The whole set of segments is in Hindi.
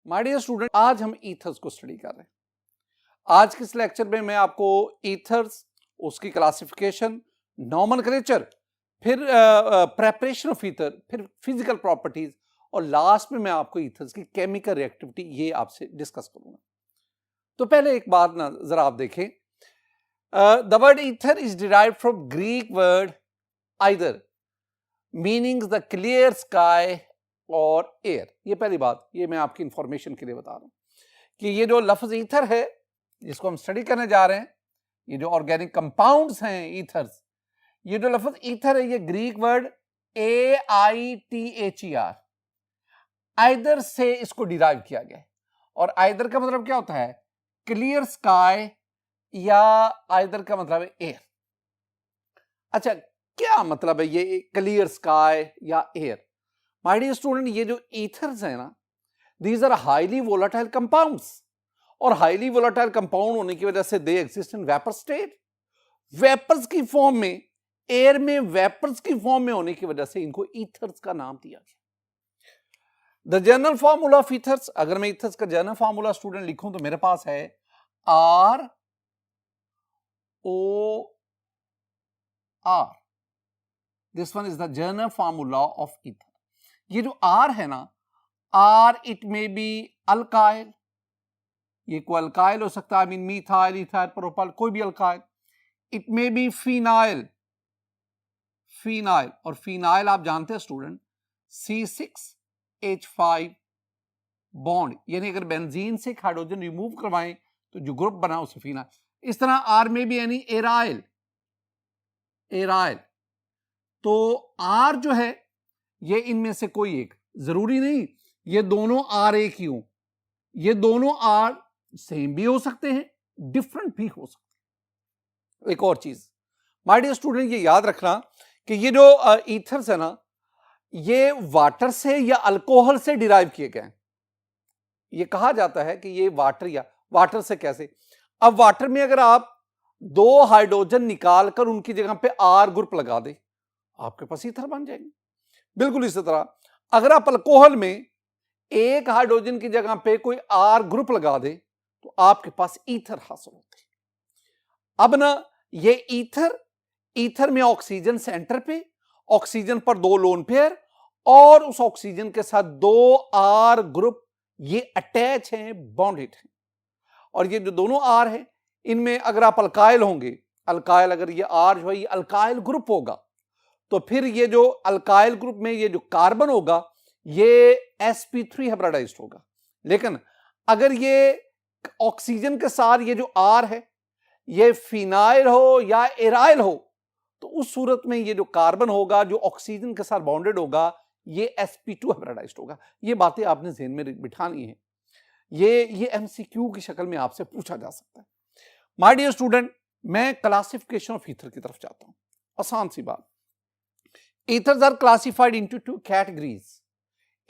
माय डियर स्टूडेंट, आज हम ईथर्स को स्टडी कर रहे हैं। आज के इस लेक्चर में मैं आपको ईथर्स, उसकी क्लासिफिकेशन, नॉमेनक्लेचर, फिर प्रेपरेशन ऑफ ईथर, फिर फिजिकल प्रॉपर्टीज और लास्ट में मैं आपको ईथर्स की केमिकल रिएक्टिविटी ये आपसे डिस्कस करूंगा। तो पहले एक बात ना जरा आप देखें, the word ether is derived from Greek word either meaning the clear sky और एयर। ये पहली बात, ये मैं आपकी इंफॉर्मेशन के लिए बता रहा हूं कि ये जो लफ्ज ईथर है जिसको हम स्टडी करने जा रहे हैं, ये जो ऑर्गेनिक कंपाउंड्स हैं ईथर्स, ये जो लफ्ज ईथर है ये ग्रीक वर्ड AITHER आइदर से इसको डिराइव किया गया है। और आइदर का मतलब क्या होता है? क्लियर स्काई, या आइदर का मतलब है एयर। अच्छा, क्या मतलब है ये क्लियर स्काई या एयर? माय डियर स्टूडेंट, ये जो ईथर्स है ना, these are highly volatile compounds, और हाईली वोलाटाइल कंपाउंड होने की वजह से they exist in vapour state. Vapours की फॉर्म में, एयर में वेपर्स की फॉर्म में होने की वजह से इनको ईथर्स का नाम दिया गया। The general formula of ethers, अगर मैं ईथर्स का जनरल फॉर्मूला स्टूडेंट लिखूं तो मेरे पास है ROR। This one is the general formula of ether. ये जो R है ना, R it may be alkyl, ये कोई अल्काइल हो सकता है, मीथाइल, इथाइल, प्रोपाइल, कोई भी alkyl. It may be phenyl, phenyl, और फिनाइल आप जानते हैं स्टूडेंट C6H5 बॉन्ड, यानी अगर बेंजीन से हाइड्रोजन रिमूव करवाएं तो जो ग्रुप बना उसे फिनाइल। इस तरह R में भी यानी एराइल, एराइल। तो R जो है ये इनमें से कोई एक, जरूरी नहीं ये दोनों R एक ही हो, ये दोनों R सेम भी हो सकते हैं, डिफरेंट भी हो सकते हैं। एक और चीज माय डियर स्टूडेंट, ये याद रखना कि ये जो ईथर्स है ना, ये वाटर से या अल्कोहल से डिराइव किए गए हैं। ये कहा जाता है कि ये वाटर, या वाटर से कैसे? अब वाटर में अगर आप दो हाइड्रोजन निकालकर उनकी जगह पे R ग्रुप लगा दे, आपके पास ईथर बन जाएंगे। बिल्कुल इसी तरह अगर आप अल्कोहल में एक हाइड्रोजन की जगह पे कोई R ग्रुप लगा दे तो आपके पास ईथर हासिल होते हैं। अब ना ये ईथर में ऑक्सीजन सेंटर पे, ऑक्सीजन पर दो लोन पेयर, और उस ऑक्सीजन के साथ दो R ग्रुप ये अटैच हैं, बॉन्डेड हैं। और ये जो दोनों R है, इनमें अगर आप अल्काइल होंगे, अल्काइल अगर ये R जो है ये अल्काइल ग्रुप होगा, तो फिर ये जो अल्काइल ग्रुप में ये जो कार्बन होगा ये sp3 हाइब्रिडाइज्ड होगा। लेकिन अगर ये ऑक्सीजन के साथ ये जो R है ये फिनाइल हो या एराइल हो, तो उस सूरत में ये जो कार्बन होगा जो ऑक्सीजन के साथ बॉन्डेड होगा ये sp2 हाइब्रिडाइज्ड होगा। ये बातें आपने ज़हन में बिठानी है, ये MCQ की शक्ल में आपसे पूछा जा सकता है। माय डियर स्टूडेंट, मैं क्लासिफिकेशन ऑफ ईथर की तरफ जाता हूं। आसान सी बात, ethers are classified into two categories.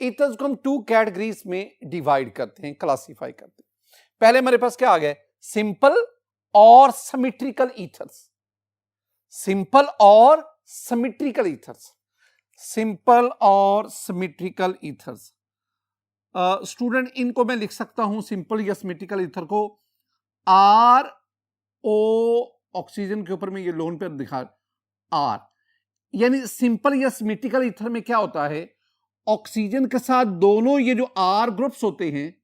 Ethers को हम टू कैटेगरीज में डिवाइड करते हैं, क्लासिफाई करते हैं। पहले मेरे पास क्या आ गया? सिंपल और सिमेट्रिकल ईथर्स। सिंपल और सिमेट्रिकल ईथर्स, सिंपल और सिमेट्रिकल ईथर्स। स्टूडेंट इनको मैं लिख सकता हूं, सिंपल या सिमेट्रिकल ईथर को RO, ऑक्सीजन के ऊपर में ये लोन पे दिखा R, यानी सिंपल या सिमेट्रिकल ईथर में क्या होता है, ऑक्सीजन के साथ दोनों ये जो R ग्रुप्स होते हैं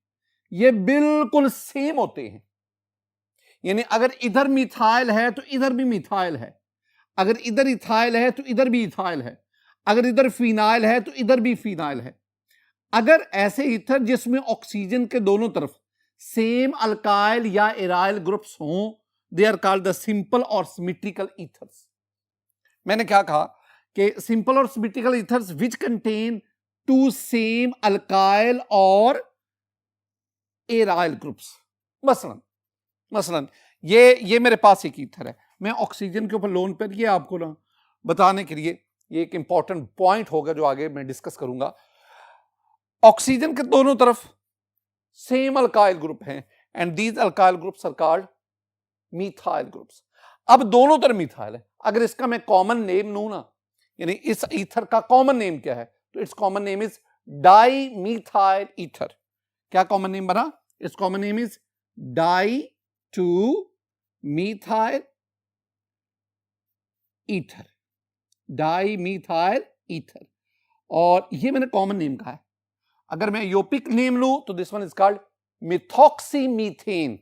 ये बिल्कुल सेम होते हैं। यानी अगर इधर मिथाइल है तो इधर भी मिथाइल है, अगर इधर इथाइल है तो इधर भी इथाइल है, अगर इधर फिनाइल है तो इधर भी फिनाइल है। अगर ऐसे ईथर जिसमें ऑक्सीजन के दोनों तरफ सेम अल्काइल या एराइल ग्रुप्स हों, they are called the simple और सिमेट्रिकल ईथर्स। मैंने क्या कहा कि सिंपल और symmetrical ethers which contain two same alkyl और एराइल ग्रुप्स। मसलन ये मेरे पास एक ईथर है, मैं ऑक्सीजन के ऊपर लोन पर, ये आपको ना बताने के लिए ये एक इंपॉर्टेंट पॉइंट होगा जो आगे मैं डिस्कस करूंगा। ऑक्सीजन के दोनों तरफ सेम अल्काइल ग्रुप हैं and these alkyl groups are called methyl groups. अब दोनों तरफ मिथाइल है, अगर इसका मैं कॉमन नेम लूं ना, यानी इस ईथर का कॉमन नेम क्या है, तो it's common name is di methyl ether. क्या कॉमन नेम बना? It's common name is di two methyl ether, di methyl ether. और ये मैंने कॉमन नेम कहा है। अगर मैं योपिक नेम लूं तो this one is called methoxymethane,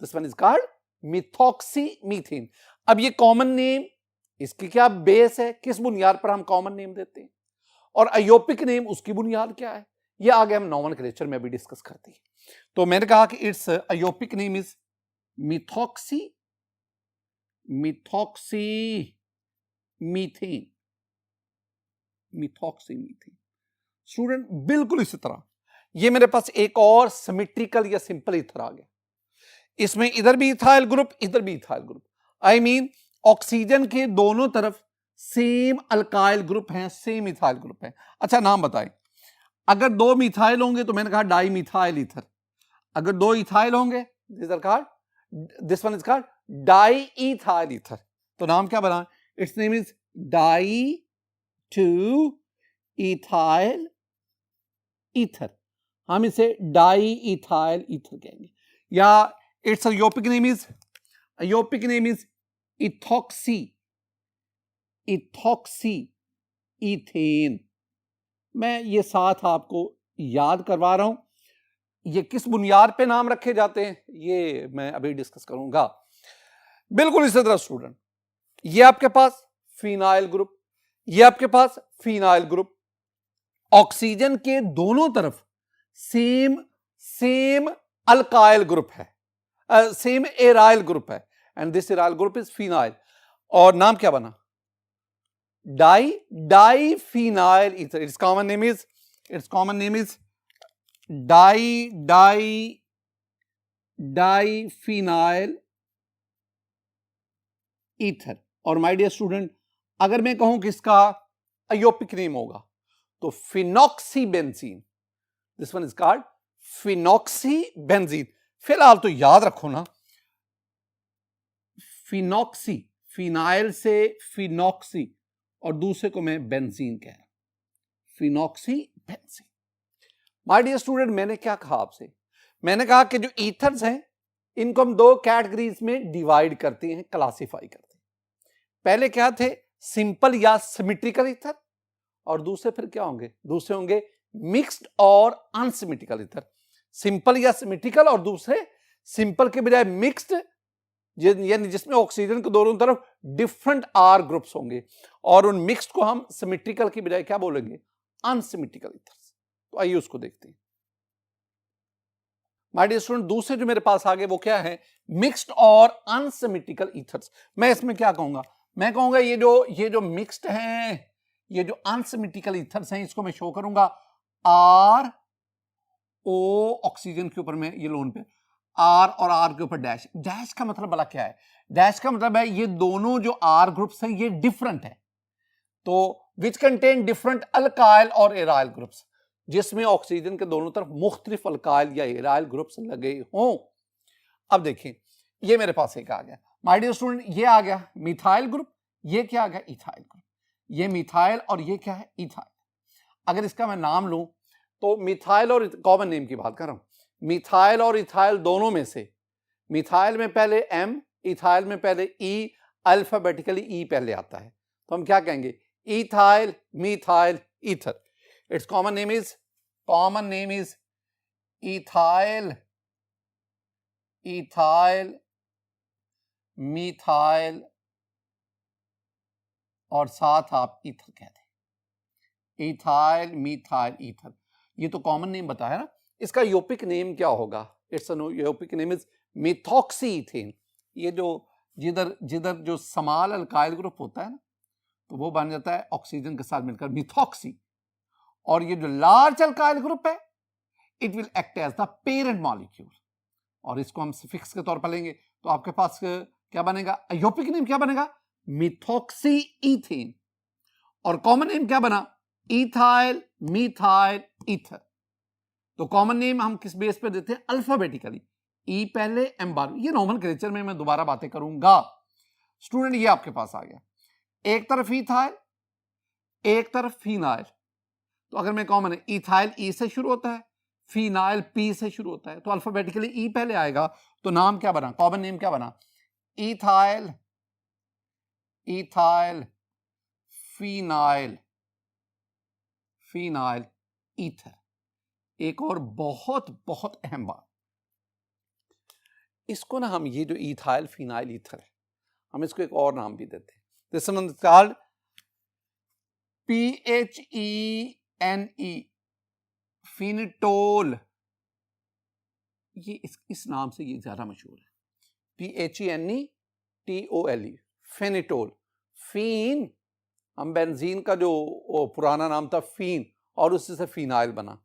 this one is called methoxymethane. अब ये कॉमन नेम, इसकी क्या बेस है, किस बुनियाद पर हम कॉमन नेम देते हैं, और अयोपिक नेम उसकी बुनियाद क्या है, ये आगे हम नॉमेनक्लेचर में भी डिस्कस करते हैं। तो मैंने कहा कि it's IUPAC name is मिथॉक्सीमीथेन, मिथॉक्सीमीथेन। Student बिल्कुल इसी तरह ये मेरे पास एक और सिमेट्रिकल या सिंपल ईथर आ गया। इसमें इधर भी इथाइल ग्रुप, इधर भी ethyl group. I mean oxygen के दोनों तरफ सेम अल्काइल ग्रुप हैं, सेम इथाइल ग्रुप है। अच्छा नाम बताएं, अगर दो मिथाइल होंगे तो मैंने कहा डाई मिथाइल ईथर, अगर दो इथाइल होंगे this one is called diethyl ether. तो नाम क्या बना? Its name is di two ethyl ether, हम इसे डाई इथाइल ईथर कहेंगे। या its IUPAC name is ethoxy ethane. मैं ये साथ आपको याद करवा रहा हूं, ये किस बुनियाद पे नाम रखे जाते हैं ये मैं अभी डिस्कस करूंगा। बिल्कुल इसी तरह स्टूडेंट, ये आपके पास फिनाइल ग्रुप, ये आपके पास फिनाइल ग्रुप, ऑक्सीजन के दोनों तरफ सेम अल्काइल ग्रुप है, सेम एराइल ग्रुप है, and this aryl group is phenyl. और नाम क्या बना? Di phenyl ether. It's common name is di phenyl ether. और माय डियर स्टूडेंट, अगर मैं कहूं कि इसका अयोपिक नेम होगा तो phenoxybenzene, this one is called phenoxybenzene. फिलहाल तो याद रखो ना, फिनॉक्सी, फिनाइल से फिनॉक्सी, और दूसरे को मैं बेंजीन कह रहा हूं, फिनॉक्सीबेंजीन। माय डियर स्टूडेंट, मैंने क्या कहा आपसे? मैंने कहा कि जो ईथर्स हैं इनको हम दो कैटेगरीज में डिवाइड करते हैं, क्लासिफाई करते हैं। पहले क्या थे? सिंपल या सिमेट्रिकल ईथर, और दूसरे फिर क्या होंगे? दूसरे होंगे मिक्स्ड और अनसिमेट्रिकल ईथर। सिंपल या सिमेट्रिकल, और दूसरे सिंपल के बजाय मिक्स्ड, यानी जिसमें ऑक्सीजन के दोनों तरफ डिफरेंट आर ग्रुप्स होंगे, और उन मिक्स्ड को हम सिमेट्रिकल की बजाय क्या बोलेंगे? Unsymmetrical ethers. तो आइए उसको देखते हैं। माय डियर स्टूडेंट, दूसरे जो मेरे पास आ गए वो क्या है? मिक्स्ड और अनसिमेट्रिकल ईथर्स। मैं इसमें क्या कहूंगा? मैं कहूंगा ये जो मिक्स्ड हैं, ये जो अनसिमेट्रिकल ईथर्स हैं, इसको मैं शो करूंगा आर ओ, ऑक्सीजन के ऊपर में ये लोन पे आर, और आर के ऊपर डैश। डैश का मतलब भला क्या है? डैश का मतलब है ये दोनों जो आर ग्रुप्स हैं ये डिफरेंट है, तो विच कंटेन डिफरेंट अल्काइल और एराइल ग्रुप्स, जिसमें ऑक्सीजन के दोनों तरफ मुख्तलिफ अल्काइल या एराइल ग्रुप्स लगे हों। अब देखें, ये मेरे पास एक आ गया माय डियर स्टूडेंट, ये आ गया मिथाइल ग्रुप, ये क्या आ गया? Ethyl group. ये मिथाइल और ये क्या है? इथाइल। अगर इसका मैं नाम लूं तो मिथाइल और कॉमन नेम की बात कर रहा हूं, मिथाइल और इथाइल दोनों में से मिथाइल में पहले एम, इथाइल में पहले ई, अल्फाबेटिकली ई पहले आता है, तो हम क्या कहेंगे? Ethyl methyl ether. It's common name is ethyl methyl, और साथ आप ईथर कह दें, इथाइल मिथाइल ईथर। ये तो कॉमन नेम बताया ना, इसका योपिक नेम क्या होगा? Its IUPAC name is methoxyethane. ये जो जिधर जो समाल अल्काइल ग्रुप होता है ना, तो वो बन जाता है ऑक्सीजन के साथ मिलकर मिथॉक्सी, और ये जो लार्ज अल्काइल ग्रुप है it will act as the parent molecule, और इसको हम सफिक्स के तौर पर लेंगे तो आपके पास क्या बनेगा? अयोपिक नेम क्या बनेगा? मिथॉक्सीथेन। और कॉमन नेम क्या बना? Ethyl methyl ether. तो कॉमन नेम हम किस बेस पे देते हैं? अल्फाबेटिकली, ई पहले एम बाद। ये नॉमेनक्लेचर में मैं दोबारा बातें करूंगा। स्टूडेंट ये आपके पास आ गया, एक तरफ इथाइल एक तरफ फिनाइल, तो अगर मैं कॉमन है, इथाइल ई से शुरू होता है, फिनाइल पी से शुरू होता है, तो अल्फाबेटिकली ई पहले आएगा, तो नाम क्या बना, कॉमन नेम क्या बना, ethyl, ethyl phenyl, phenyl ether. एक और बहुत बहुत अहम बात, इसको ना हम ये जो इथाइल फिनाइल ईथर है, हम इसको एक और नाम भी देते हैं, दिस इज कॉल्ड PHENE, फिनिटोल। ये इस नाम से ये ज्यादा मशहूर है, PHENETOLE, फेनिटोल। फीन, हम बेंजीन का जो पुराना नाम था फीन, और उससे से फिनाइल बना,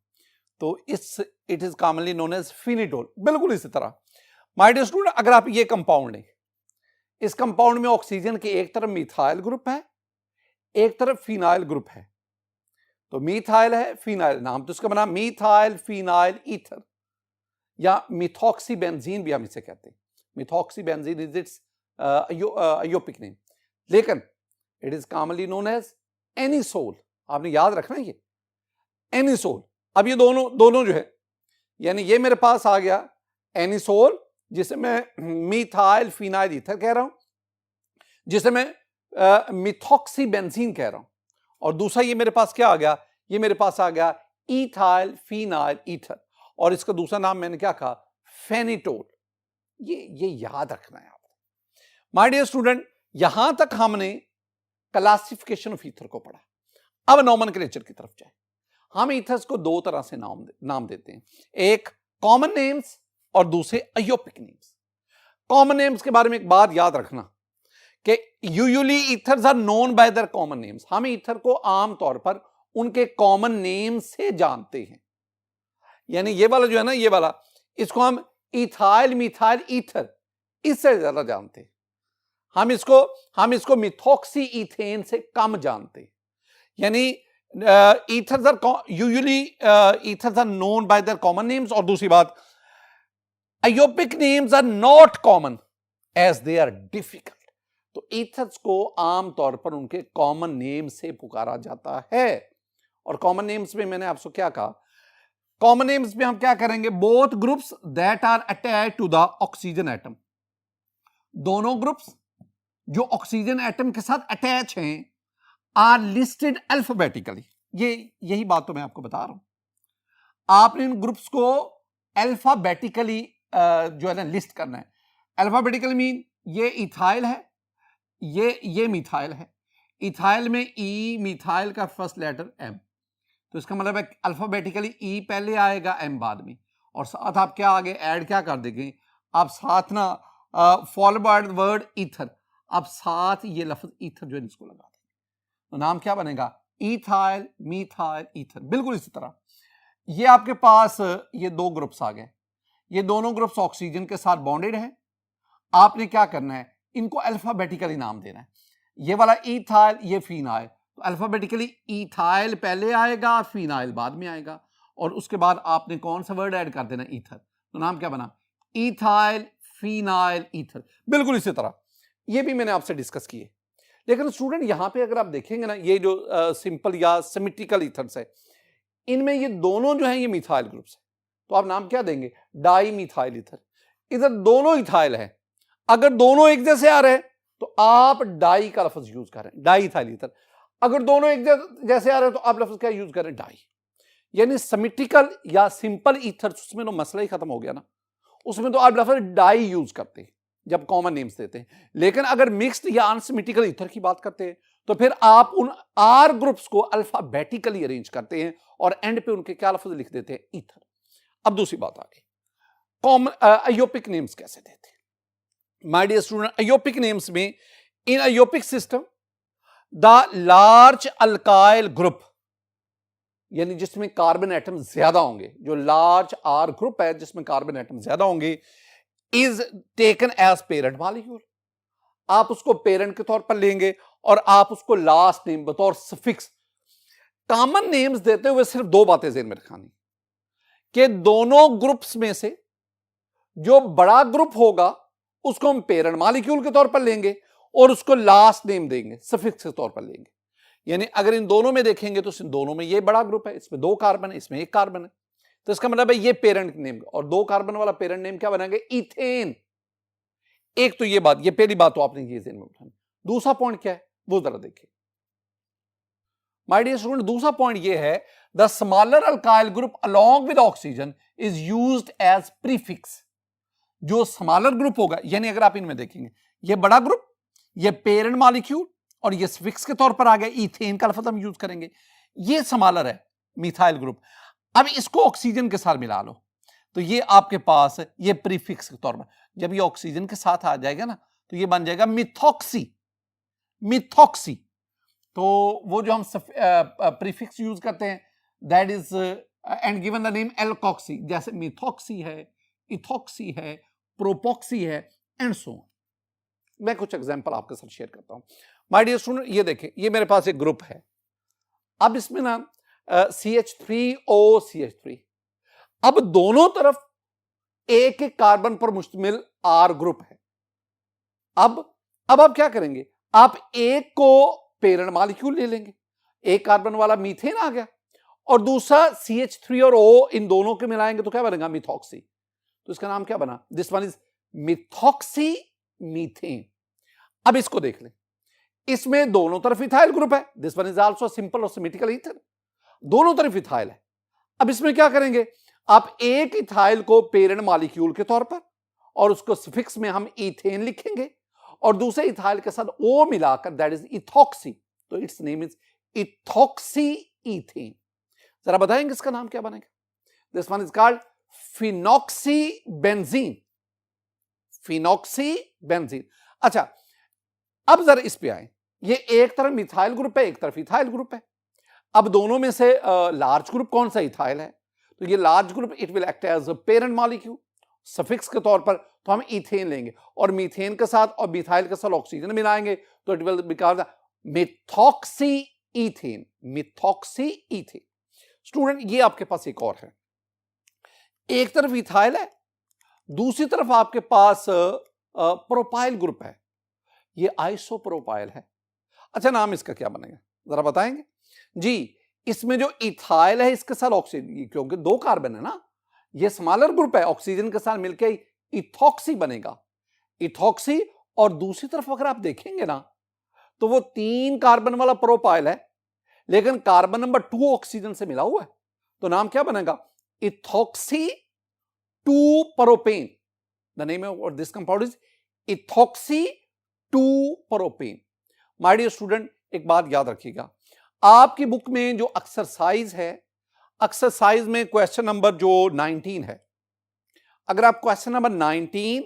तो it is commonly known as phenetole. बिल्कुल इसी तरह माय डियर स्टूडेंट, अगर आप ये कंपाउंड है, इस कंपाउंड में ऑक्सीजन के एक तरफ मिथाइल ग्रुप है, एक तरफ फिनाइल ग्रुप है, तो मिथाइल है, फिनाइल, नाम तो इसका बना मिथाइल फिनाइल ईथर, या मिथॉक्सी बेंजीन भी हम इसे कहते हैं। Methoxy benzene is its IUPAC name, लेकिन it is commonly known as anisole. आपने याद रखना है ये एनिसोल। अब ये दोनों जो है, यानी ये मेरे पास आ गया एनिसोल, जिसे मैं मिथाइल फिनाइल ईथर कह रहा हूं, जिसे मैं मिथॉक्सी बेंजीन कह रहा हूं, और दूसरा ये मेरे पास क्या आ गया, ये मेरे पास आ गया इथाइल फिनाइल ईथर, और इसका दूसरा नाम मैंने क्या कहा, फेनिटोल। ये याद रखना है आपको। माय डियर स्टूडेंट, यहां तक हमने क्लासिफिकेशन ऑफ ईथर को पढ़ा। अब नॉमेनक्लेचर की तरफ जाए। हम ईथर्स को दो तरह से नाम देते हैं, एक कॉमन नेम्स और दूसरे अयोपिक नेम्स। कॉमन नेम्स के बारे में एक बात याद रखना कि usually ethers are known by their common names. हम ईथर को आमतौर पर उनके कॉमन नेम से जानते हैं, यानी ये वाला जो है ना, ये वाला, इसको हम इथाइल मिथाइल ईथर, इससे ज्यादा जानते हैं। हम इसको मिथॉक्सी इथेन से कम जानते हैं। यानी ethers are usually ethers are known by their common names, और दूसरी बात, IUPAC names are not common as they are difficult. तो ईथर्स को आमतौर पर उनके कॉमन नेम से पुकारा जाता है। और कॉमन नेम्स में मैंने आपसे क्या कहा, कॉमन नेम्स में हम क्या करेंगे, both groups that are attach to the oxygen atom. दोनों ग्रुप्स जो ऑक्सीजन एटम के साथ अटैच हैं आर लिस्टेड अल्फाबेटिकली। यही बात तो मैं आपको बता रहा हूं। आपने इन ग्रुप्स को अल्फाबेटिकली जो है ना लिस्ट करना है। अल्फाबेटिकली मीन ये इथाइल है, ये मिथाइल है। इथाइल में ई, मिथाइल का फर्स्ट लेटर एम, तो इसका मतलब है अल्फाबेटिकली ई पहले आएगा, एम बाद में, और साथ आप क्या आगे ऐड क्या कर देंगे, आप साथ ना follow by the word ether, आप साथ ये लफ्ज ईथर जो है इसको लगा देंगे, तो नाम क्या बनेगा, इथाइल मिथाइल ईथर। बिल्कुल इसी तरह ये आपके पास ये दो ग्रुप्स आ गए, ये दोनों ग्रुप्स ऑक्सीजन के साथ बॉन्डेड हैं। आपने क्या करना है, इनको अल्फाबेटिकली नाम देना है। ये वाला इथाइल, ये फिनाइल, तो अल्फाबेटिकली इथाइल पहले आएगा, फिनाइल बाद में आएगा, और उसके बाद आपने कौन सा वर्ड ऐड कर देना, ईथर, तो नाम क्या बना, इथाइल फिनाइल ईथर। बिल्कुल इसी तरह ये भी मैंने आपसे डिस्कस किए। लेकिन स्टूडेंट यहां पे अगर आप देखेंगे ना, ये जो सिंपल या सिमेट्रिकल ईथर्स है, इनमें ये दोनों जो है ये मिथाइल ग्रुप्स है, तो आप नाम क्या देंगे, डाई मिथाइल ईथर। इधर दोनों इथाइल है, अगर दोनों एक जैसे आ रहे हैं तो आप डाई का लफ्ज यूज करें, डाई इथाइल ईथर। अगर दोनों एक जैसे आ रहे हैं तो आप लफ्ज क्या यूज करें, डाई। यानी सिमेट्रिकल या सिंपल ईथर, उसमें तो मसला ही खत्म हो गया ना, उसमें तो आप लफ्ज डाई यूज करते हैं जब कॉमन नेम्स देते हैं। लेकिन अगर मिक्स्ड या अनसिमेट्रिकल ईथर की बात करते हैं तो फिर आप उन आर ग्रुप्स को अल्फाबेटिकली अरेंज करते हैं और एंड पे उनके क्या लफ्ज लिख देते हैं, ईथर। अब दूसरी बात आ गई, कॉमन अयोपिक नेम्स कैसे देते हैं। My dear student, IUPAC names में, in IUPAC system the large alkyl group, यानी जिसमें कार्बन एटम ज्यादा होंगे, जो लार्ज आर ग्रुप है जिसमें कार्बन एटम ज्यादा होंगे, is taken as parent molecule. आप उसको पेरेंट के तौर पर लेंगे और आप उसको लास्ट नेम बतौर सफिक्स। कॉमन नेम्स देते हुए सिर्फ दो बातें ज़हन में रखनी कि दोनों ग्रुप्स में से जो बड़ा ग्रुप होगा उसको हम पेरेंट मॉलिक्यूल के तौर पर लेंगे और उसको लास्ट नेम देंगे, सफिक्स के तौर पर लेंगे। यानी अगर इन दोनों में देखेंगे तो इन दोनों में ये बड़ा ग्रुप है, इसमें 2 कार्बन है, इसमें 1 कार्बन है, तो इसका मतलब है ये पेरेंट नेम, और 2 कार्बन वाला पेरेंट नेम क्या बनाएंगे, इथेन। एक तो ये बात, ये पहली बात तो आपने ये ध्यान में उठानी। दूसरा पॉइंट क्या है वो जरा देखिए माय डियर स्टूडेंट। दूसरा पॉइंट ये है, the smaller alkyl group along with oxygen is used as prefix. जो स्मॉलर ग्रुप होगा, यानी अगर आप इनमें देखेंगे, ये बड़ा ग्रुप, ये पेरेंट मॉलिक्यूल, और ये सफिक्स के तौर पर आ गया इथेन का लफ्ज हम यूज करेंगे। ये स्मॉलर है मिथाइल ग्रुप। अब इसको ऑक्सीजन के साथ मिला लो, तो ये आपके पास ये प्रीफिक्स के तौर पर, जब ये ऑक्सीजन के साथ आ जाएगा ना तो ये बन जाएगा मिथॉक्सी। मिथॉक्सी, तो वो जो हम प्रीफिक्स यूज करते हैं, that is and given the name alkoxy, जैसे मिथॉक्सी है, इथॉक्सी है, प्रोपॉक्सी है, एंड सो ऑन। मैं कुछ एग्जांपल आपके साथ शेयर करता हूं माय डियर स्टूडेंट। ये देखें, ये मेरे पास एक ग्रुप है। अब इसमें ना CH3OCH3, अब दोनों तरफ एक एक कार्बन पर मुश्तमिल R ग्रुप है। अब आप क्या करेंगे, आप एक को पेरेंट मॉलिक्यूल ले लेंगे, एक कार्बन वाला मीथेन आ गया, और दूसरा CH3 और O, इन दोनों के मिलाएंगे तो क्या बनेगा, मिथॉक्सी। तो इसका नाम क्या बना, this one is methoxy methane. अब इसको देख लें, इसमें दोनों तरफ इथाइल ग्रुप है, this one is also simple और सिमेट्रिकल ईथर, दोनों तरफ इथाइल है। अब इसमें क्या करेंगे, आप एक इथाइल को पेरेंट मॉलिक्यूल के तौर पर, और उसको सफिक्स में हम इथेन लिखेंगे, और दूसरे इथाइल के साथ O मिलाकर, दैट इज इथॉक्सी, तो it's name is ethoxy ethane. जरा बताएंगे इसका नाम क्या बनेगा, this one is called phenoxy benzene. Phenoxy benzene. अच्छा, अब जरा इस पे आए, ये एक तरफ मिथाइल ग्रुप है, एक तरफ इथाइल ग्रुप है। अब दोनों में से लार्ज ग्रुप कौन सा, इथाइल है, तो ये large group it will act as parent molecule suffix के तौर पर, तो हम इथेन लेंगे, और मीथेन के साथ और मिथाइल के साथ ऑक्सीजन मिलाएंगे, तो it will become methoxy ethane. Methoxy ethane. Student, ये आपके पास एक और है, एक तरफ इथाइल है, दूसरी तरफ आपके पास प्रोपाइल ग्रुप है, ये आइसोप्रोपाइल है। अच्छा, नाम इसका क्या बनेगा जरा बताएंगे जी। इसमें जो इथाइल है इसके साथ ऑक्सीजन, क्योंकि 2 कार्बन है ना, ये स्मॉलर ग्रुप है, ऑक्सीजन के साथ मिलकर इथॉक्सी बनेगा, इथॉक्सी। और दूसरी तरफ अगर आप देखेंगे ना, तो वो 3 कार्बन वाला प्रोपाइल है, लेकिन कार्बन नंबर 2 ऑक्सीजन से मिला हुआ है, तो नाम क्या बनेगा, ethoxy 2 propane. The name of this compound is ethoxy 2 propane. My dear student, एक बात याद रखिएगा, आपकी बुक में जो एक्सरसाइज है, एक्सरसाइज में क्वेश्चन नंबर जो 19 है, अगर आप क्वेश्चन नंबर 19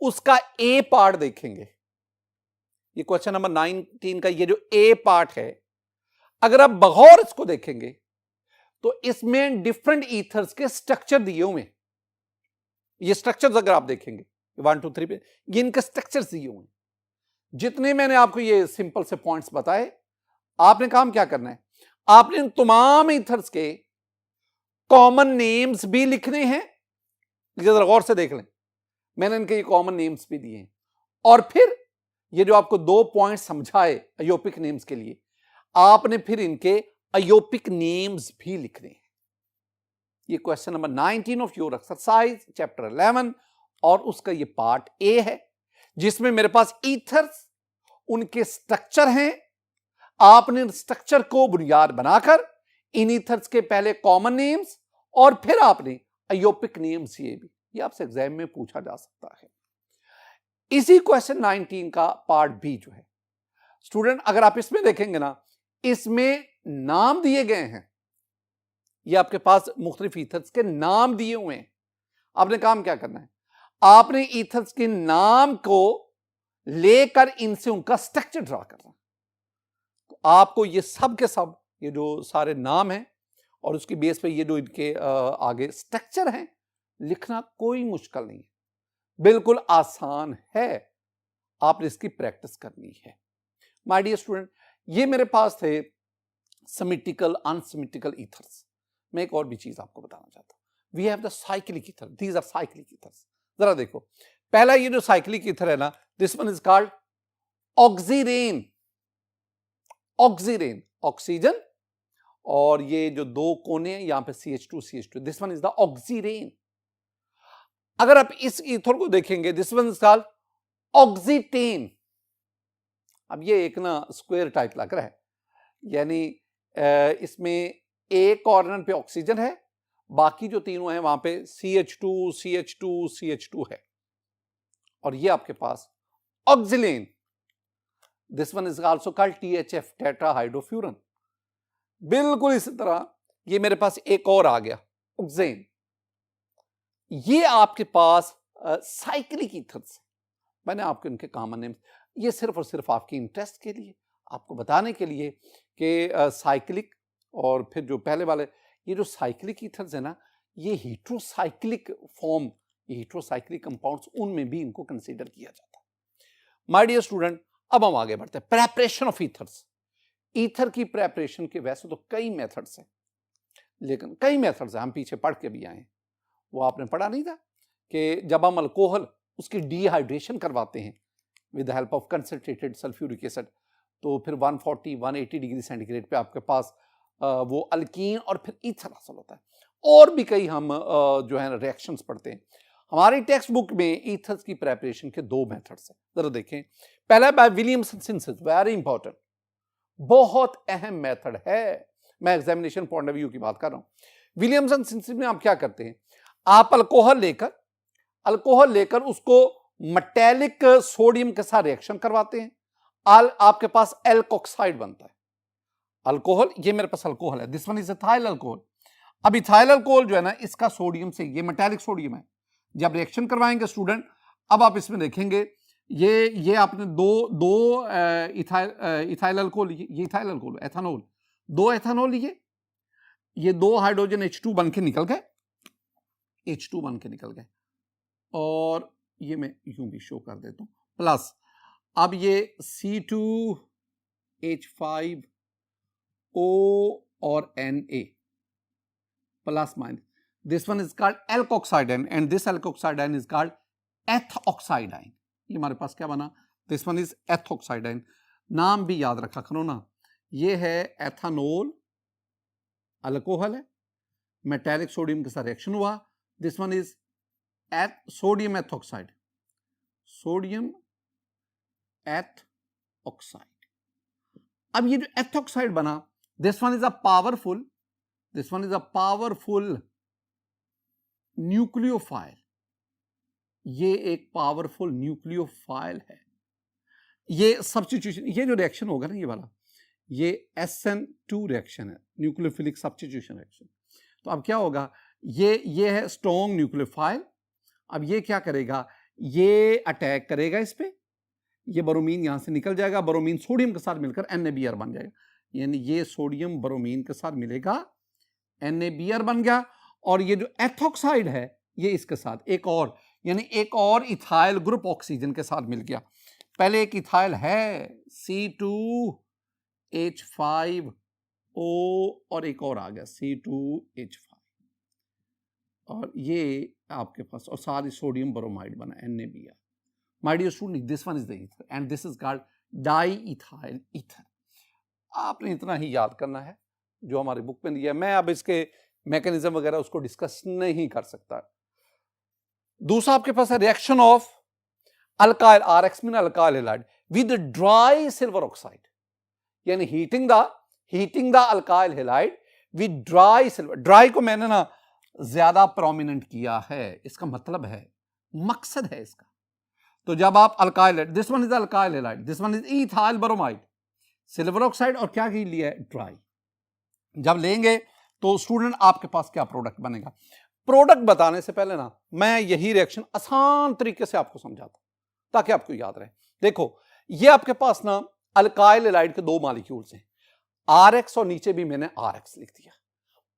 उसका ए पार्ट देखेंगे, ये क्वेश्चन नंबर 19 का ये जो ए पार्ट है, अगर आप बगौर इसको देखेंगे तो इसमें डिफरेंट ईथर्स के स्ट्रक्चर दिए हुए हैं। ये स्ट्रक्चर्स अगर आप देखेंगे 1 2 3 पे, ये इनके स्ट्रक्चर्स दिए हुए हैं। जितने मैंने आपको ये सिंपल से पॉइंट्स बताए, आपने काम क्या करना है, आपने इन तमाम ईथर्स के कॉमन नेम्स भी लिखने हैं, जरा गौर से देख लें, मैंने इनके ये कॉमन नेम्स भी दिए हैं, और फिर ये जो आपको 2 पॉइंट समझाए अयोपिक नेम्स के लिए, आपने फिर इनके अयोपिक नेम्स भी लिखने हैं। ये question number 19 of your exercise chapter 11, और उसका ये पार्ट ए है, जिसमें मेरे पास ईथर्स, उनके स्ट्रक्चर हैं। आपने स्ट्रक्चर को बुनियाद बनाकर इन ईथर्स के पहले कॉमन नेम्स, और फिर आपने अयोपिक नेम्स, ये आपसे एग्जाम में पूछा जा सकता है। इसी क्वेश्चन 19 का पार्ट बी जो है स्टूडेंट, अगर आप इसमें देखेंगे ना, इसमें नाम दिए गए हैं, ये आपके पास मुख्तलिफ ईथर्स के नाम दिए हुए हैं। आपने काम क्या करना है, आपने ईथर्स के नाम को लेकर इनसे उनका स्ट्रक्चर ड्रा करना। तो आपको ये सब के सब, ये जो सारे नाम हैं और उसकी बेस पे ये जो इनके आगे स्ट्रक्चर हैं, लिखना कोई मुश्किल नहीं है, बिल्कुल आसान है, आपने इसकी प्रैक्टिस करनी है। माय डियर स्टूडेंट, ये मेरे पास थे सिमेट्रिकल अनसिमेट्रिकल ईथर्स। मैं एक और भी चीज आपको बताना चाहता हूं, we have the cyclic ether, these are cyclic ethers. जरा देखो, पहला ये जो साइक्लिक ईथर है ना, this one is called oxirane. Oxirane, oxygen और ये जो दो कोने हैं यहां पे CH2 this one is the oxirane. अगर आप इस ईथर को देखेंगे this one is called oxetane. अब ये एक ना स्क्वायर टाइप लग रहा है, यानी इसमें एक कॉर्नर पे ऑक्सीजन है, बाकी जो तीनों हैं वहां पे CH2 है, और ये आपके पास oxolane. This one is also called THF, tetrahydrofuran. बिल्कुल इसी तरह ये मेरे पास एक और आ गया ऑक्सेन। ये आपके पास साइक्लिक ईथर्स, मैंने आपके उनके कॉमन नेम, ये सिर्फ और सिर्फ आपके इंटरेस्ट के लिए, आपको बताने के लिए कि साइक्लिक और फिर जो पहले वाले ये जो साइक्लिक ईथर्स है ना, ये हीट्रोसाइक्लिक फॉर्म, ये हीट्रोसाइक्लिक कंपाउंड्स, उनमें भी इनको कंसीडर किया जाता है। माय डियर स्टूडेंट, अब हम आगे बढ़ते हैं। Preparation of ethers. ईथर की प्रेपरेशन के वैसे तो कई मेथड्स हैं, लेकिन कई मेथड्स हैं, हम पीछे पढ़ के भी आए हैं। वो आपने पढ़ा नहीं था कि जब हम अल्कोहल उसकी डिहाइड्रेशन करवाते हैं with the help of concentrated sulphuric acid, तो फिर 140-180 डिग्री सेंटीग्रेड पे आपके पास वो अल्कीन और फिर ईथर हासिल होता है। और भी कई हम जो है रिएक्शंस पढ़ते हैं। हमारी टेक्स्ट बुक में ईथर्स की प्रेपरेशन के दो मेथड्स हैं, जरा देखें। पहला bye Williamson synthesis, very important, बहुत अहम मेथड है, मैं एग्जामिनेशन पॉइंट ऑफ व्यू की बात कर रहा हूं। विलियमसन सिंथेसिस में आप क्या करते हैं, आप अल्कोहल लेकर उसको मेटेलिक सोडियम के साथ रिएक्शन करवाते हैं, आपके पास एल्कोक्साइड बनता है। अल्कोहल, ये मेरे पास अल्कोहल है, this one is ethyl alcohol. अब इथाइल अल्कोहल जो है ना, इसका सोडियम से, ये मेटेलिक सोडियम है, जब रिएक्शन करवाएंगे स्टूडेंट, अब आप इसमें देखेंगे ये आपने दो इथाइल अल्कोहल, ये इथाइल अल्कोहल, एथानॉल, दो एथानॉल ये दो हाइड्रोजन H2 बन के निकल गए, H2 बन के निकल गए, और ये मैं यूं भी शो कर देता हूं, प्लस अब ये C2H5O और Na plus minus, this one is called alkoxide ion and this alkoxide ion is called ethoxide ion. ये हमारे पास क्या बना, दिस वन इज एथऑक्साइडाइन। नाम भी याद रखा करो ना, ये है एथानोल, अल्कोहल है, मेटालिक सोडियम के साथ रिएक्शन हुआ, this one is sodium ethoxide, sodium ethoxide. अब ये जो एथऑक्साइड बना, this one is a powerful nucleophile, ये एक पावरफुल न्यूक्लियोफाइल है। ये सब्स्टिट्यूशन, ये जो रिएक्शन होगा ना, ये वाला, ये SN2 रिएक्शन है, न्यूक्लियोफिलिक सब्स्टिट्यूशन रिएक्शन। तो अब क्या होगा, ये है स्ट्रॉन्ग न्यूक्लियोफाइल। अब ये क्या करेगा, ये अटैक करेगा इस पे, ये ब्रोमीन यहां से निकल जाएगा, ब्रोमीन सोडियम के साथ मिलकर NaBr बन जाएगा, यानी ये सोडियम ब्रोमीन के साथ मिलेगा, NaBr बन गया। और ये जो एथॉक्साइड है, ये इसके साथ एक और, यानी एक और इथाइल ग्रुप ऑक्सीजन के साथ मिल गया। पहले एक इथाइल है C2H5O और एक और आ गया C2H5, और ये आपके पास, और सारी सोडियम ब्रोमाइड बना NaBr। My dear student, this one is the ether and this is called diethyl ether. आपने इतना ही याद करना है जो हमारी बुक में दिया है, मैं अब इसके मैकेनिज्म वगैरह उसको डिस्कस नहीं कर सकता। दूसरा आपके पास है reaction of alkyl, RX mean alkyl halide, with dry silver oxide, यानी heating the alkyl halide with dry silver. Dry को मैंने ना ज्यादा प्रोमिनेंट किया है, इसका मतलब है, मकसद है इसका। तो जब आप alkyl, this one is alkyl halide, this one is ethyl bromide, silver oxide, और क्या लिया है, ड्राई। जब लेंगे तो स्टूडेंट आपके पास क्या प्रोडक्ट बनेगा। प्रोडक्ट बताने से पहले ना मैं यही रिएक्शन आसान तरीके से आपको समझाता हूं ताकि आपको याद रहे। देखो, ये आपके पास ना अल्काइल हैलाइड के दो मॉलिक्यूल्स हैं, RX, और नीचे भी मैंने RX लिख दिया,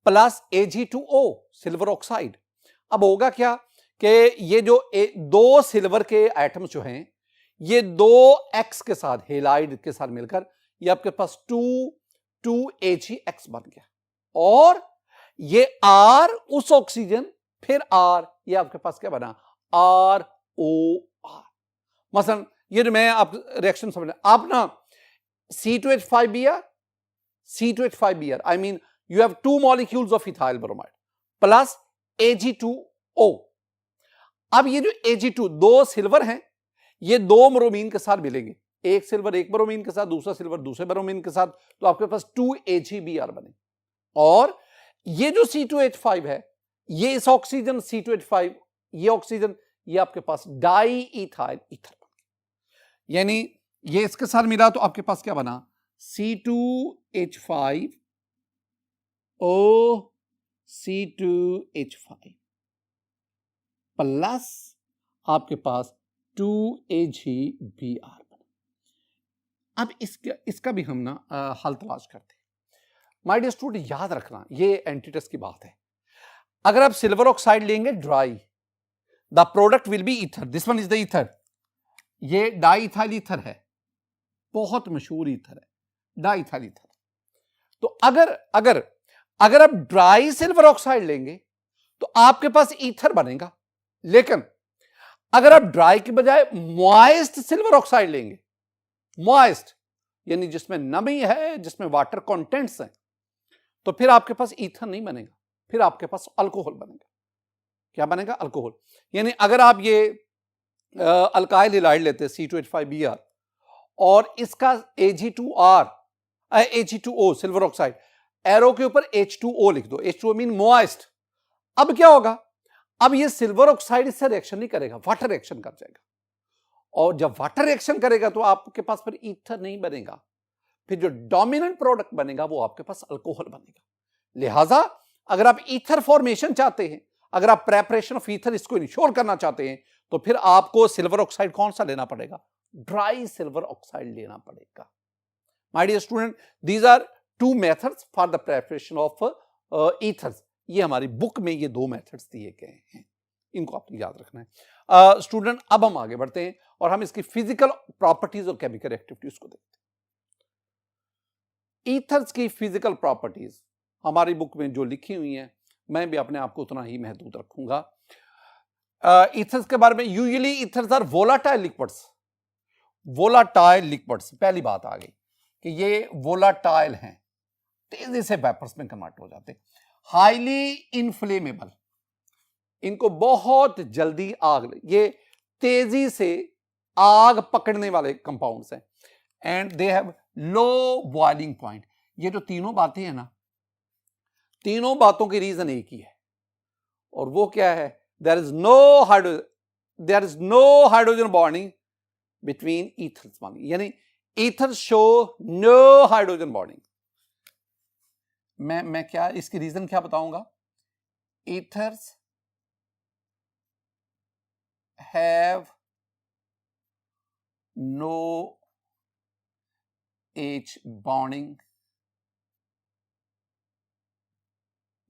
प्लस Ag2O सिल्वर ऑक्साइड। अब होगा क्या कि ये जो दो सिल्वर के एटम्स जो हैं, ये दो X के साथ, हेलाइड के साथ मिलकर ये आपके पास 2AgX बन गया, और ये R उस ऑक्सीजन, फिर R, ये आपके पास क्या बना, ROR। मसलन ये जो मैं आप रिएक्शन समझ, आप ना C2H5Br, I mean you have 2 molecules of ethyl bromide plus Ag2O. अब ये जो Ag2 दो सिल्वर हैं, ये दो ब्रोमीन के साथ मिलेंगे, एक सिल्वर एक ब्रोमीन के साथ, दूसरा सिल्वर दूसरे ब्रोमीन के साथ, तो आपके पास 2AgBr बने। और ये जो C2H5 है, ये इस ऑक्सीजन C2H5, ये ऑक्सीजन, ये आपके पास डाई इथाइल ईथर बन गया। यानी ये इसके साथ मिला तो आपके पास क्या बना, C2H5 O C2H5 प्लस आपके पास 2AgBr बना। अब इसका भी हम ना हल तलाश करते हैं। माय डियर स्टूडेंट, याद रखना ये एंटीटेस्ट की बात है। अगर आप सिल्वर ऑक्साइड लेंगे dry, the product will be ether, this one is the ether, ये डाइथाइल ईथर है, बहुत मशहूर ईथर है डाइथाइल ईथर। तो अगर आप ड्राई सिल्वर ऑक्साइड लेंगे तो आपके पास ईथर बनेगा, लेकिन अगर आप ड्राई के बजाय मॉइस्ट सिल्वर ऑक्साइड लेंगे, मॉइस्ट यानी जिसमें नमी है, जिसमें वाटर कंटेंट्स हैं, तो फिर आपके पास ईथर नहीं बनेगा, फिर आपके पास अल्कोहल बनेगा। क्या बनेगा? अल्कोहल। यानी अगर आप ये अल्काइल हैलाइड लेते हैं C2H5Br और इसका Ag2O सिल्वर ऑक्साइड, एरो के ऊपर H2O लिख दो, H2O मीन मॉइस्ट। अब क्या होगा, अब ये सिल्वर ऑक्साइड इससे रिएक्शन नहीं करेगा, वाटर रिएक्शन कर जाएगा, और जब वाटर रिएक्शन करेगा तो आपके पास फिर ईथर नहीं बनेगा, फिर जो डोमिनेंट प्रोडक्ट बनेगा वो आपके पास अल्कोहल बनेगा। लिहाजा अगर आप ईथर फॉर्मेशन चाहते हैं, अगर आप प्रेपरेशन ऑफ ईथर इसको इंश्योर करना चाहते हैं, तो फिर आपको सिल्वर ऑक्साइड कौन सा लेना पड़ेगा? ड्राई सिल्वर ऑक्साइड लेना पड़ेगा। My dear student, these are 2 methods for the preparation of ethers. ये हमारी बुक में ये 2 मेथड्स दिए गए हैं, इनको आपने याद रखना है। स्टूडेंट, अब हम आगे बढ़ते हैं और हम इसकी फिजिकल प्रॉपर्टीज और केमिकल एक्टिविटीज को देखते हैं। ईथर्स की फिजिकल प्रॉपर्टीज हमारी बुक में जो लिखी हुई हैं, मैं भी अपने आप को उतना ही महदूद रखूंगा। ईथर्स के बारे में, usually ethers are volatile liquids. Volatile liquids, पहली बात आ गई कि ये वोलाटाइल हैं, तेजी से वेपर्स में कन्वर्ट हो जाते, हाईली इनफ्लेमेबल, इनको बहुत जल्दी आग, ये तेजी से आग पकड़ने वाले कंपाउंड्स हैं, and they have low boiling point. ये जो तीनों बातें हैं ना, तीनों बातों की रीजन एक ही है, और वो क्या है? There is no hydrogen bonding between ethers, यानी ethers show no hydrogen bonding. मैं क्या इसकी रीजन क्या बताऊंगा? Ethers have no H bonding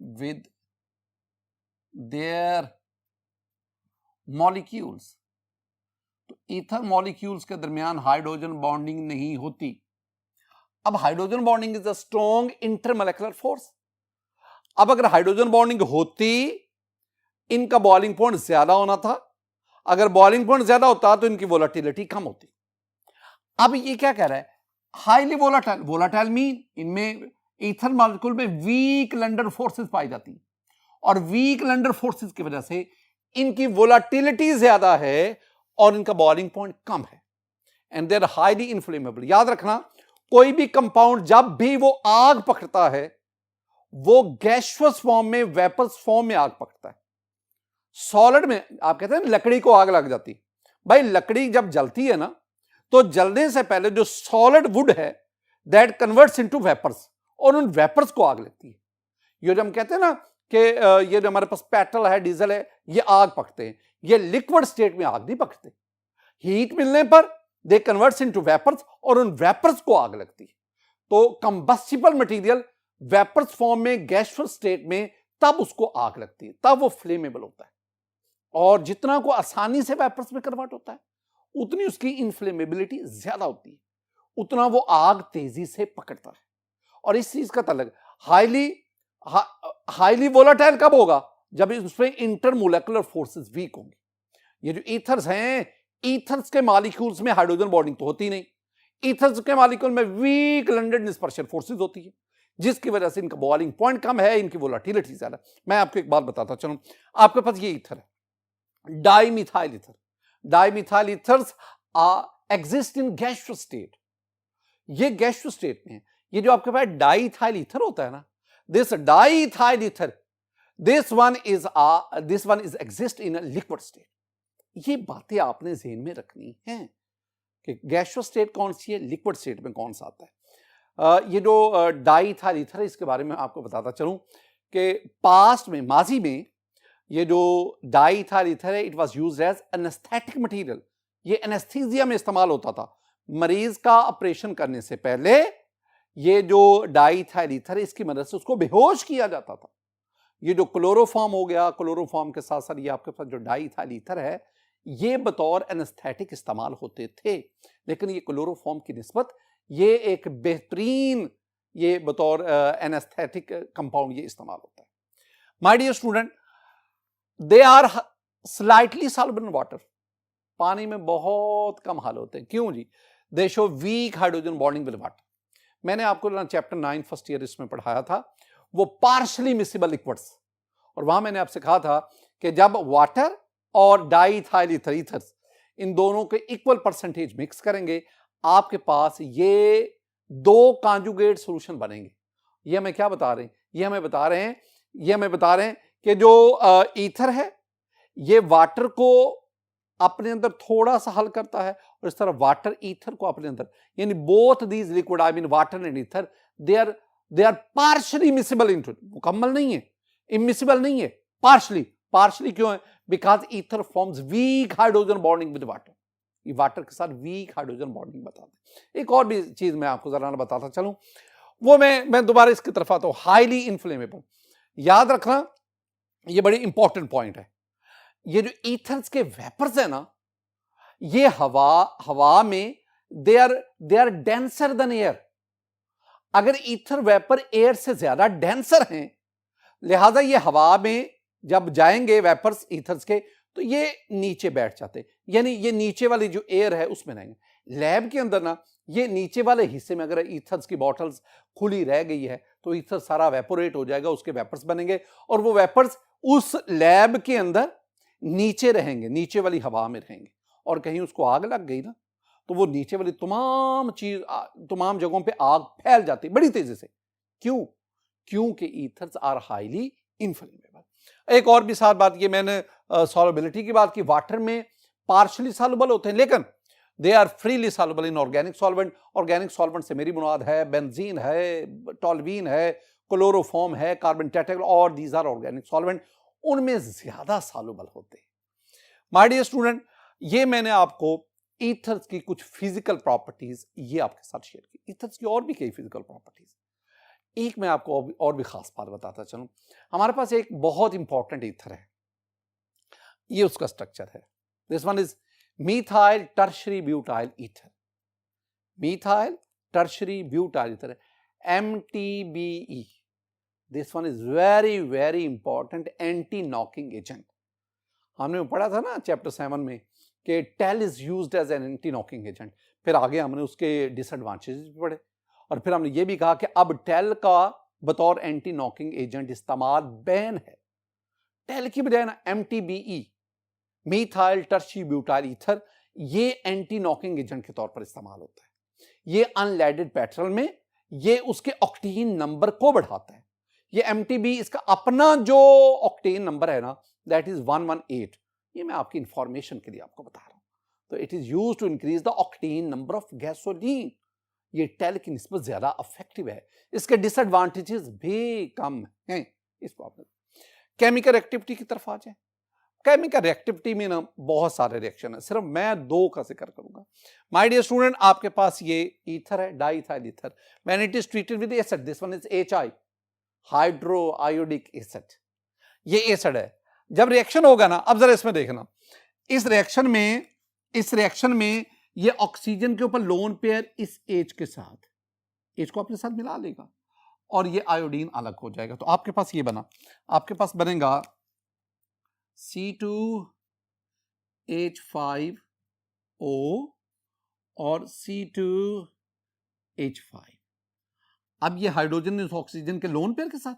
with their molecules। तो ईथर मॉलिक्यूल्स के दरमियान हाइड्रोजन बॉन्डिंग नहीं होती। अब hydrogen bonding is a strong intermolecular force. अब अगर हाइड्रोजन बॉन्डिंग होती, इनका बॉइलिंग पॉइंट ज्यादा होना था, अगर बॉइलिंग पॉइंट ज्यादा होता तो इनकी वोलेटिलिटी कम होती। अब ये क्या कह रहा है? हाईली वोलाटाइल, वोलाटाइल मीन इनमें ईथर मॉलिक्यूल में वीक लैंडर फोर्सेस पाई जाती, और वीक लैंडर फोर्सेस की वजह से इनकी वोलाटिलिटी ज्यादा है और इनका बॉइलिंग पॉइंट कम है, and they are highly inflammable. याद रखना, कोई भी कंपाउंड जब भी वो आग पकड़ता है, वो गैसियस फॉर्म में, वेपर्स फॉर्म में आग पकड़ता है। सॉलिड में आप कहते हैं लकड़ी को आग लग जाती, भाई लकड़ी जब जलती है ना, तो जलने से पहले जो सॉलिड वुड है दैट कन्वर्ट्स इनटू वेपर्स, और उन वेपर्स को आग लगती है। ये जो हम कहते हैं ना कि ये जो हमारे पास पेट्रोल है, डीजल है, ये आग पकड़ते हैं, ये लिक्विड स्टेट में आग नहीं पकड़ते। हीट मिलने पर दे कन्वर्ट्स इनटू वेपर्स, और उन वेपर्स को आग लगती है। तो कंबस्टिबल मटेरियल वेपर्स फॉर्म में, गैसियस स्टेट में, तब उसको आग लगती है, तब वो फ्लेमेबल होता है। और जितना को आसानी से वेपर्स में कन्वर्ट होता है, उतनी उसकी इनफ्लेमेबिलिटी ज्यादा होती है, उतना वो आग तेजी से पकड़ता है। और इस चीज का तलब हाईली वोलाटाइल कब होगा? जब उसमें इंटरमोलेकुलर फोर्सेस वीक होंगे। ये जो ईथर्स हैं, ईथर्स के मॉलिक्यूल्स में हाइड्रोजन बॉन्डिंग तो होती नहीं, ईथर्स के मॉलिक्यूल में वीक लैंडेड डिस्पर्शन फोर्सेस होती है। जिसकी वजह से इनका बॉइलिंग पॉइंट कम है, इनकी वोलेटिलिटी ज्यादा। मैं आपको एक बात बताता चलूं, आपके पास ये ईथर है, dimethyl ether. Dimethyl ethers exist in gaseous state. ये गैसियस स्टेट में है। ये जो आपके पास डाइथाइल ईथर होता है ना, this diethyl ether, this one is exist in liquid state. ये बातें आपने ज़हन में रखनी हैं कि गैसियस स्टेट कौन सी है, लिक्विड स्टेट में कौन सा आता है। ये जो डाइथाइल ईथर है, इसके बारे में आपको बताता चलूं कि पास्ट में, माजी में, ये जो डाइथाइल ईथर है, it was used as anaesthetic material. ये एनेस्थीसिया में इस्तेमाल होता था। मरीज का ऑपरेशन करने से पहले ये जो डाइथाइल ईथर है, इसकी मदद से उसको बेहोश किया जाता था। ये जो क्लोरोफॉर्म हो गया, क्लोरोफॉर्म के साथ साथ ये आपके पास जो डाइथाइल ईथर है, ये बतौर एनेस्थेटिक इस्तेमाल होते थे। लेकिन ये क्लोरोफॉर्म की निस्बत ये एक बेहतरीन, ये बतौर एनेस्थेटिक कंपाउंड ये इस्तेमाल होता है। My dear student, they are slightly soluble in water. पानी में बहुत कम हाल होते हैं। क्यों जी? They show weak hydrogen bonding with water. मैंने आपको ना चैप्टर 9 फर्स्ट ईयर इसमें पढ़ाया था, वो पार्शली मिसिबल लिक्विड्स, और वहां मैंने आपसे कहा था कि जब वाटर और डाइथाइल ईथर्स इन दोनों के इक्वल परसेंटेज मिक्स करेंगे, आपके पास ये दो कॉन्जुगेट सॉल्यूशन बनेंगे। ये हमें क्या बता रहे हैं? ये हमें बता रहे हैं कि जो ईथर है, ये वाटर को अपने अंदर थोड़ा सा हल करता है, और इस तरह वाटर ईथर को अपने अंदर, यानी both these liquid, I mean water and ether, they are partially miscible into, मुकम्मल नहीं है, इमिसिबल नहीं है, पार्शली क्यों है? Because ether forms weak hydrogen bonding with water. ये वाटर के साथ वीक हाइड्रोजन बॉन्डिंग बताते हैं। एक और भी चीज मैं आपको जरा बताता चलूं, वो मैं दोबारा इसकी तरफ आता हूं, हाईली इन्फ्लेमेबल। याद रखना, ये बड़ी इंपॉर्टेंट पॉइंट है। ये जो ईथर्स के वेपर्स है ना, ये हवा में they are denser than air. अगर ईथर वेपर एयर से ज्यादा डेंसर हैं, लिहाजा ये हवा में जब जाएंगे वेपर्स ईथर्स के, तो ये नीचे बैठ जाते, यानी ये नीचे वाली जो एयर है उसमें रहेंगे। लैब के अंदर ना, ये नीचे वाले हिस्से में अगर ईथर्स की बॉटल्स खुली रह गई है, तो ईथर सारा वेपोरेट हो जाएगा, उसके वेपर्स बनेंगे, और वो वेपर्स उस लैब के अंदर नीचे रहेंगे, नीचे वाली हवा में रहेंगे। और कहीं उसको आग लग गई ना, तो वो नीचे वाली तमाम जगहों पे आग फैल जाती बड़ी तेजी से। क्यों? क्योंकि ईथर्स आर हाईली इनफ्लेमेबल। एक और भी साथ बात, ये मैंने सॉल्युबिलिटी की बात की, वाटर में पार्शली सॉल्युबल होते हैं, लेकिन they are freely soluble in organic solvent. Organic solvent से मेरी मुराद है बेंजीन है, टॉल्यूइन है, क्लोरोफॉर्म है, कार्बन टेट्राक्लोराइड, और दीज आर ऑर्गेनिक सॉल्वेंट, उनमें ज्यादा सॉल्युबल होते हैं। माय डियर स्टूडेंट, ये मैंने आपको ईथर्स की कुछ फिजिकल प्रॉपर्टीज ये आपके साथ शेयर की। ईथर्स की और भी कई फिजिकल प्रॉपर्टीज, एक मैं आपको और भी खास बात बताता चलूं। हमारे पास एक बहुत इंपॉर्टेंट ईथर है, ये उसका स्ट्रक्चर है। This one is methyl tertiary butyl ether. Methyl tertiary butyl ether, MTBE। This one is very very important anti knocking agent. हमने पढ़ा था ना चैप्टर 7 में कि TEL is used as an anti knocking agent. फिर आगे हमने उसके डिसएडवांटेजेस भी पढ़े, और फिर हमने ये भी कहा कि अब टेल का बतौर एंटी नॉकिंग एजेंट इस्तेमाल बैन है। टेल की बजाय ना MTBE, methyl tertiary butyl ether, ये एंटी नॉकिंग एजेंट के तौर पर इस्तेमाल होता है। ये अनलेडेड पेट्रोल में ये उसके ऑक्टेन नंबर को बढ़ाता है। ये MTBE, इसका अपना जो ऑक्टेन नंबर है ना, दैट इज 118। ये मैं आपकी इंफॉर्मेशन के लिए आपको बता रहा हूं। तो it is used to increase the octane number of gasoline. ये टेल की निस्बत ज्यादा इफेक्टिव है। इसके डिसएडवांटेजेस भी कम हैं इस प्रॉब्लम। केमिकल एक्टिविटी की तरफ आ जाए। केमिकल एक्टिविटी में ना बहुत सारे रिएक्शन है, सिर्फ मैं दो का जिक्र करूंगा। माय डियर स्टूडेंट, आपके पास ये ईथर है, diethyl ether, when it is treated with acid, this one is HI, hydro iodic acid. ये एसिड है। जब रिएक्शन होगा ना, अब जरा इसमें देखना, इस रिएक्शन में ये ऑक्सीजन के ऊपर लोन पेयर इस H के साथ, H को अपने साथ मिला लेगा, और ये आयोडीन अलग हो जाएगा। तो आपके पास ये बना, आपके पास बनेगा C2H5O और C2H5। अब ये हाइड्रोजन इस ऑक्सीजन के लोन पेयर के साथ,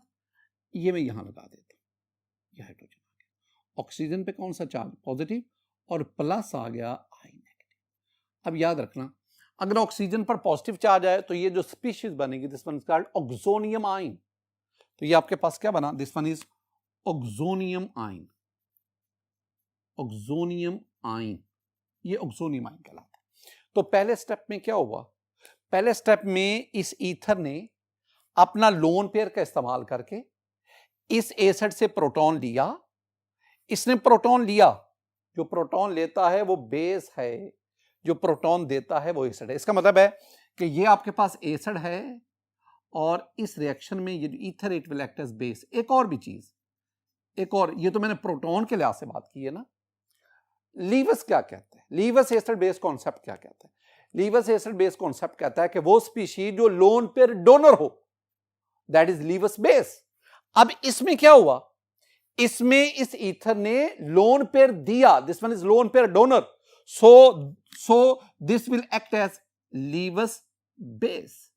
ये मैं यहां लगा देता हूं, ये हाइड्रोजन आ गया, ऑक्सीजन पे कौन सा चार्ज पॉजिटिव और प्लस आ गया आई नेगेटिव। अब याद रखना अगर ऑक्सीजन पर पॉजिटिव चार्ज आए तो ये जो स्पीशीज बनेगी this one is called oxonium आइन। तो ये आपके पास क्या बना, दिस वन इज ऑक्सोनियम आइन, ऑक्सोनियम आइन, ये ऑक्सोनियम आइन कहलाता है। तो पहले स्टेप में क्या हुआ, पहले स्टेप में इस ईथर ने अपना लोन पेयर का इस्तेमाल करके इस एसिड से प्रोटॉन लिया, इसने प्रोटॉन लिया, जो प्रोटॉन लेता है वो बेस है, जो प्रोटॉन देता है वो एसिड है। इसका मतलब है कि ये आपके पास एसिड है और इस रिएक्शन में ये ether it will act as base. एक और भी चीज, एक और, ये तो मैंने प्रोटॉन के लिहाज से बात की है ना। लीवस क्या कहते हैं, लीवस एसिड बेस कॉन्सेप्ट क्या कहता है, लीवस एसिड बेस कॉन्सेप्ट कहता है कि वो स्पीशीज जो लोन पेयर डोनर हो, दैट इज लीवस बेस। अब इसमें क्या हुआ, इसमें इस ईथर ने लोन पेयर दिया, this one is lone pair donor, so this will act as Lewis base.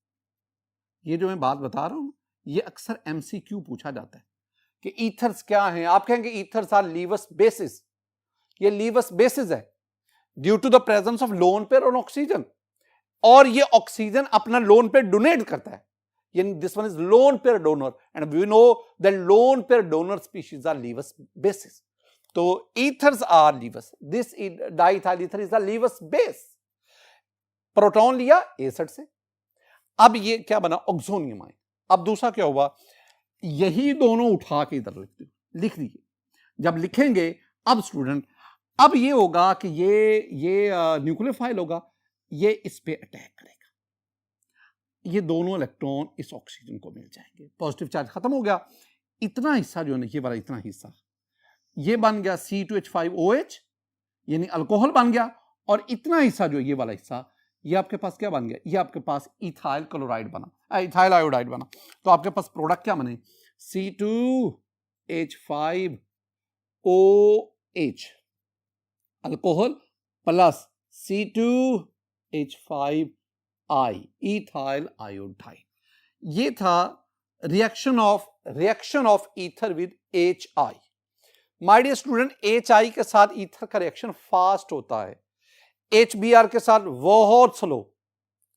ये जो मैं बात बता रहा हूं ये अक्सर एमसीक्यू पूछा जाता है कि ईथर्स क्या हैं, आप कहेंगे ईथर्स आर लीवस बेसिस, ये लीवस बेसिस है due to the presence of lone pair on oxygen, और ये ऑक्सीजन अपना लोन पेयर डोनेट करता है, this one is lone pair donor and we know that lone pair donor species are Lewis bases. तो ethers are Lewis, this diethyl ether is the Lewis base. Proton लिया एसिड से, अब ये क्या बना, ऑक्सोनियम आइन। अब दूसरा क्या हुआ, यही दोनों उठा के इधर लिख दीजिए। जब लिखेंगे अब स्टूडेंट, अब ये होगा कि ये न्यूक्लियोफाइल होगा, ये इस पे अटैक करेगा, ये दोनों इलेक्ट्रॉन इस ऑक्सीजन को मिल जाएंगे, पॉजिटिव चार्ज खत्म हो गया। इतना हिस्सा जो है ना, ये वाला इतना हिस्सा, ये बन गया C2H5OH यानी अल्कोहल बन गया, और इतना हिस्सा जो ये वाला हिस्सा, ये आपके पास क्या बन गया, ये आपके पास इथाइल क्लोराइड बना, इथाइल आयोडाइड बना। तो आपके पास प्रोडक्ट क्या बने, C2H5OH alcohol plus C2H5I ethyl iodide. ये था reaction of ether with HI। My dear student, HI के साथ ईथर का रिएक्शन फास्ट होता है, HBr के साथ बहुत स्लो,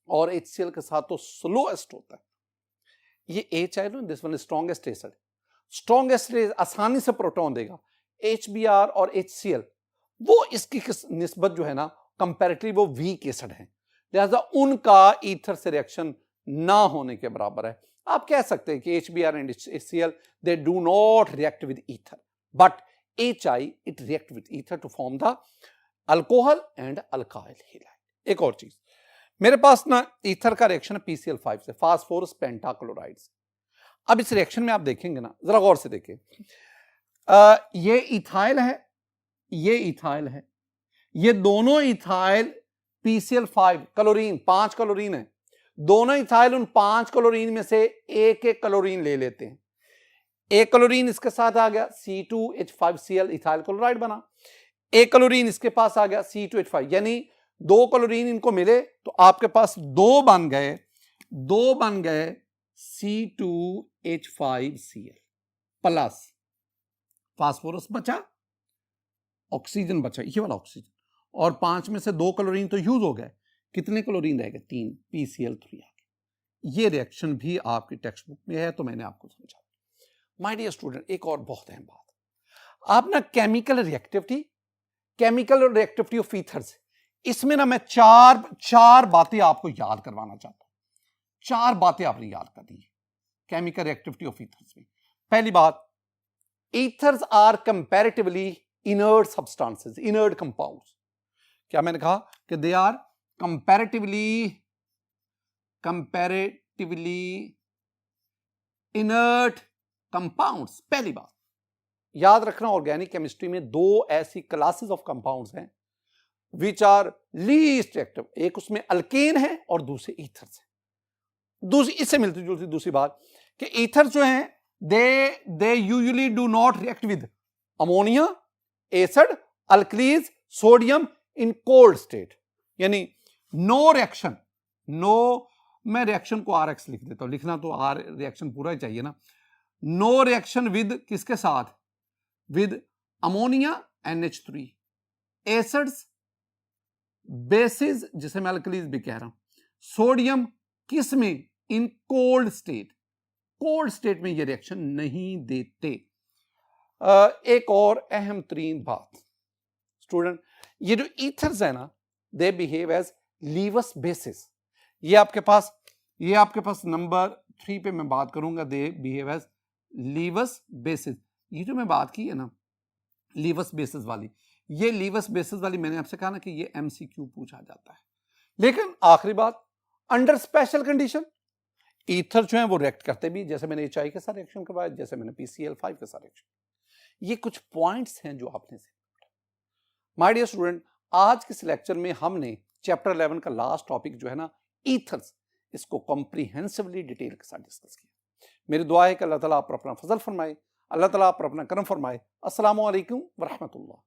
और HCl के साथ तो स्लोएस्ट होता है। ये HI no, this one strongest acid, strongest आसानी से प्रोटॉन देगा। HBr और HCl वो इसकी निस्बत जो है ना कंपैरेटिवली वो वीक एसिड है, लिहाजा उनका ईथर से रिएक्शन ना होने के बराबर है। आप कह सकते हैं कि HBr and HCl they do not react with ether, but HI it react with ether to form the alcohol and alkyl halide. एक और चीज, मेरे पास ना ईथर का रिएक्शन है PCl5 से, फास्फोरस पेंटाक्लोराइड से। अब इस रिएक्शन में आप देखेंगे ना, जरा गौर से देखिए, ये इथाइल है, ये इथाइल है, ये दोनों इथाइल PCl5 क्लोरीन, 5 क्लोरीन है, दोनों इथाइल उन 5 क्लोरीन में से एक एक क्लोरीन ले लेते हैं। एक क्लोरीन इसके साथ आ गया C2H5Cl इथाइल क्लोराइड बना, एक क्लोरीन इसके पास आ गया C2H5, यानी 2 क्लोरीन इनको मिले तो आपके पास दो बन गए C2H5Cl प्लस फास्फोरस बचा, ऑक्सीजन बचा, ये वाला ऑक्सीजन, और 5 में से 2 क्लोरीन तो यूज हो गए, कितने क्लोरीन रह गए, 3, PCl3 आ गए। ये रिएक्शन भी आपकी टेक्स्ट बुक में है, तो मैंने आपको समझा। माय डियर स्टूडेंट, एक और बहुत अहम बात, आप ना केमिकल रिएक्टिविटी ऑफ ईथर्स, इसमें ना मैं चार बातें आपको याद करवाना चाहता हूं। 4 बातें आपने याद करनी है केमिकल रिएक्टिविटी ऑफ ईथर्स में। पहली बात, ethers are comparatively inert substances, inert compounds. क्या मैंने कहा कि they are comparatively inert compounds. पहली बात याद रखना, ऑर्गेनिक केमिस्ट्री में 2 ऐसी क्लासेस ऑफ कंपाउंड्स हैं विच आर लीस्ट रिएक्टिव, एक उसमें अल्केन है और दूसरे ईथर्स है। दूसरी इससे मिलती जुलती दूसरी बात कि ईथर जो हैं they usually do not react with ammonia, acid, alkalis, sodium in cold state, यानी नो रिएक्शन, नो मैं रिएक्शन को RX लिख देता हूं, लिखना तो R रिएक्शन पूरा ही चाहिए ना। नो रिएक्शन विद किसके साथ, with ammonia NH3, acids, basis जिसे मैं अल्कलीज भी कह रहा हूं, सोडियम किस में, in cold state, cold state में ये रिएक्शन नहीं देते। एक और अहम तरीन बात स्टूडेंट, ये जो ईथर्स है ना, दे बिहेव एज लीवस बेसिस। ये आपके पास नंबर 3 पे मैं बात करूंगा, दे बिहेव एज लीवस बेसिस। ये जो मैं बात की है ना लीवस बेसिस वाली, ये लीवस बेसिस वाली मैंने आपसे कहा ना कि ये MCQ पूछा जाता है। लेकिन आखिरी बात, अंडर स्पेशल कंडीशन ईथर जो है वो रिएक्ट करते भी, जैसे मैंने HI के साथ रिएक्शन करवाया, जैसे मैंने PCl5 के साथ रिएक्शन। ये कुछ पॉइंट्स हैं जो आपने से। माय डियर स्टूडेंट, आज के इस लेक्चर में हमने चैप्टर 11 का लास्ट टॉपिक जो है ना ईथर्स, इसको कॉम्प्रिहेंसिवली डिटेल के साथ डिस्कस किया। मेरी दुआ है कि अल्लाह ताला आप पर अपना फजल फरमाए, अल्लाह ताला आप पर अपना करम फरमाए। अस्सलामु अलैकुम व रहमतुल्लाह।